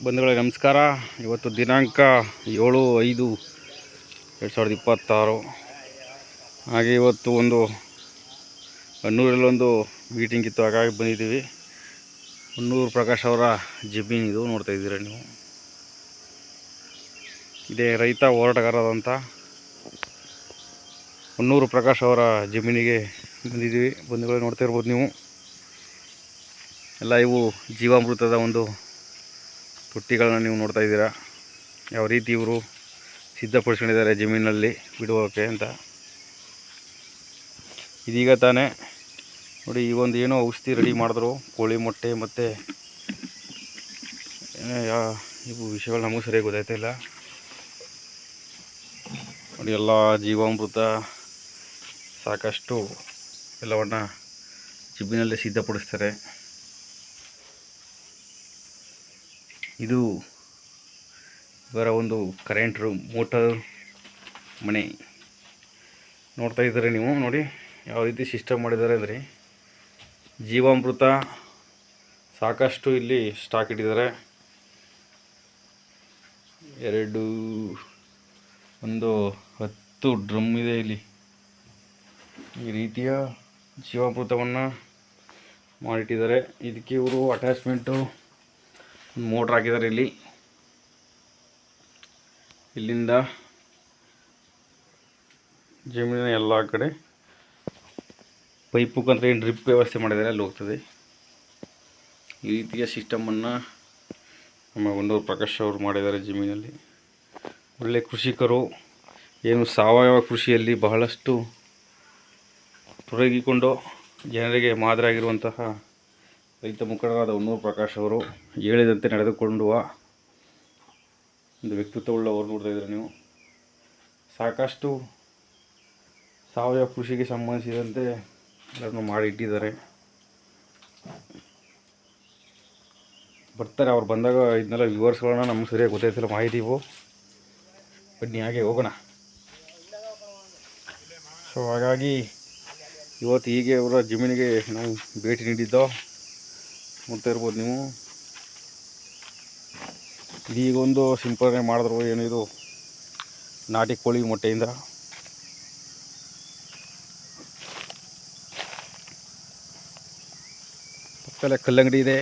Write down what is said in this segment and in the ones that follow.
ಬಂಧುಗಳೇ ನಮಸ್ಕಾರ. ಇವತ್ತು ದಿನಾಂಕ 7/5/2026. ಹಾಗೆ ಇವತ್ತು ಒಂದು ಹೊನ್ನೂರಲ್ಲೊಂದು ಮೀಟಿಂಗ್ ಇತ್ತು, ಹಾಗಾಗಿ ಬಂದಿದ್ದೀವಿ. ಹೊನ್ನೂರು ಪ್ರಕಾಶ್ ಅವರ ಜಮೀನು ಇದು ನೋಡ್ತಾ ಇದ್ದೀರಾ ನೀವು. ಇದೇ ರೈತ ಹೋರಾಟಗಾರರಾದಂಥ ಹೊನ್ನೂರು ಪ್ರಕಾಶ್ ಅವರ ಜಮೀನಿಗೆ ಬಂದಿದ್ದೀವಿ. ಬಂಧುಗಳೇ ನೋಡ್ತಾ ಇರ್ಬೋದು ನೀವು ಎಲ್ಲ. ಇವು ಜೀವಾಮೃತದ ಒಂದು ತೊಟ್ಟಿಗಳನ್ನ ನೀವು ನೋಡ್ತಾ ಇದ್ದೀರಾ. ಯಾವ ರೀತಿ ಇವರು ಸಿದ್ಧಪಡಿಸ್ಕೊಂಡಿದ್ದಾರೆ ಜಮೀನಲ್ಲಿ ಬಿಡುವಕ್ಕೆ ಅಂತ. ಇದೀಗ ತಾನೇ ನೋಡಿ, ಈ ಒಂದು ಏನೋ ಔಷಧಿ ರೆಡಿ ಮಾಡಿದ್ರು. ಕೋಳಿ ಮೊಟ್ಟೆ ಮತ್ತು ಇವು ವಿಷಯಗಳು ನಮಗೂ ಸರಿಯಾಗಿ ಗೊತ್ತಾಯ್ತಿಲ್ಲ ನೋಡಿ. ಎಲ್ಲ ಜೀವಾಮೃತ ಸಾಕಷ್ಟು ಎಲ್ಲವನ್ನು ಜಮೀನಲ್ಲೇ ಸಿದ್ಧಪಡಿಸ್ತಾರೆ. ಇದು ಇವರ ಒಂದು ಕರೆಂಟ್ ಮೋಟರ್ ಮನೆ ನೋಡ್ತಾ ಇದ್ದಾರೆ ನೀವು. ನೋಡಿ ಯಾವ ರೀತಿ ಸಿಸ್ಟಮ್ ಮಾಡಿದ್ದಾರೆ ಅಂದರೆ, ಜೀವಾಮೃತ ಸಾಕಷ್ಟು ಇಲ್ಲಿ ಸ್ಟಾಕ್ ಇಟ್ಟಿದ್ದಾರೆ. ಒಂದು 10 ಡ್ರಮ್ ಇದೆ ಇಲ್ಲಿ. ಈ ರೀತಿಯ ಜೀವಾಮೃತವನ್ನು ಮಾಡಿಟ್ಟಿದ್ದಾರೆ. ಇದಕ್ಕೆ ಇವರು ಅಟ್ಯಾಚ್ಮೆಂಟು ಮೋಟ್ರ್ ಹಾಕಿದ್ದಾರೆ. ಇಲ್ಲಿಂದ ಜಮೀನಿನ ಎಲ್ಲ ಕಡೆ ಪೈಪ್ ಮುಖಾಂತರ ಏನು ಡ್ರಿಪ್ ವ್ಯವಸ್ಥೆ ಮಾಡಿದ್ದಾರೆ, ಅಲ್ಲಿ ಹೋಗ್ತದೆ. ಈ ರೀತಿಯ ಸಿಸ್ಟಮನ್ನು ನಮ್ಮ ಹೊನ್ನೂರು ಪ್ರಕಾಶ್ ಅವರು ಮಾಡಿದ್ದಾರೆ ಜಮೀನಲ್ಲಿ. ಒಳ್ಳೆಯ ಕೃಷಿಕರು, ಏನು ಸಾವಯವ ಕೃಷಿಯಲ್ಲಿ ಬಹಳಷ್ಟು ತೊಡಗಿಕೊಂಡು ಜನರಿಗೆ ಮಾದರಿಯಾಗಿರುವಂತಹ ರೈತ ಮುಖಂಡರಾದ ಹೊನ್ನೂರು ಪ್ರಕಾಶ್ ಅವರು ಹೇಳಿದಂತೆ ನಡೆದುಕೊಳ್ಳುವ ಒಂದು ವ್ಯಕ್ತಿತ್ವವುಳ್ಳವರು ನೋಡ್ತಾ ಇದ್ದಾರೆ ನೀವು. ಸಾಕಷ್ಟು ಸಾವಯವ ಕೃಷಿಗೆ ಸಂಬಂಧಿಸಿದಂತೆ ಎಲ್ಲರನ್ನು ಮಾಡಿ ಇಟ್ಟಿದ್ದಾರೆ. ಬರ್ತಾರೆ ಅವ್ರು ಬಂದಾಗ ಇದನ್ನೆಲ್ಲ ವಿವರ್ಸ್ಗಳನ್ನ ನಮ್ಗೆ ಸರಿಯಾಗಿ ಗೊತ್ತಾಯ್ತಿಲ್ಲ ಮಾಹಿತಿ ಇವು. ಬನ್ನಿ ಹಾಗೆ ಹೋಗೋಣ. ಸೊ ಹಾಗಾಗಿ ಇವತ್ತು ಹೀಗೆ ಅವರ ಜಮೀನಿಗೆ ನಾವು ಭೇಟಿ ನೀಡಿದ್ದೋ ನೋಡ್ತಾ ಇರ್ಬೋದು ನೀವು. ಇದೀಗ ಒಂದು ಸಿಂಪಡಣೆ ಮಾಡಿದ್ರು. ಏನು ಇದು ನಾಟಿ ಕೋಳಿ ಮೊಟ್ಟೆಯಿಂದ. ಪಕ್ಕದಲ್ಲೇ ಕಲ್ಲಂಗಡಿ ಇದೆ.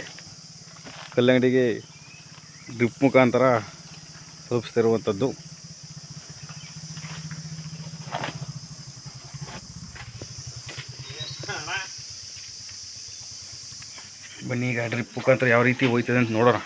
ಕಲ್ಲಂಗಡಿಗೆ ಡ್ರಿಪ್ ಮುಖಾಂತರ ತಲುಪಿಸ್ತಿರುವಂಥದ್ದು. ಬನ್ನಿ ಈಗ ಡ್ರಿಪ್ ಮುಖಾಂತರ ಯಾವ ರೀತಿ ಹೋಯ್ತದೆ ಅಂತ ನೋಡೋಣ.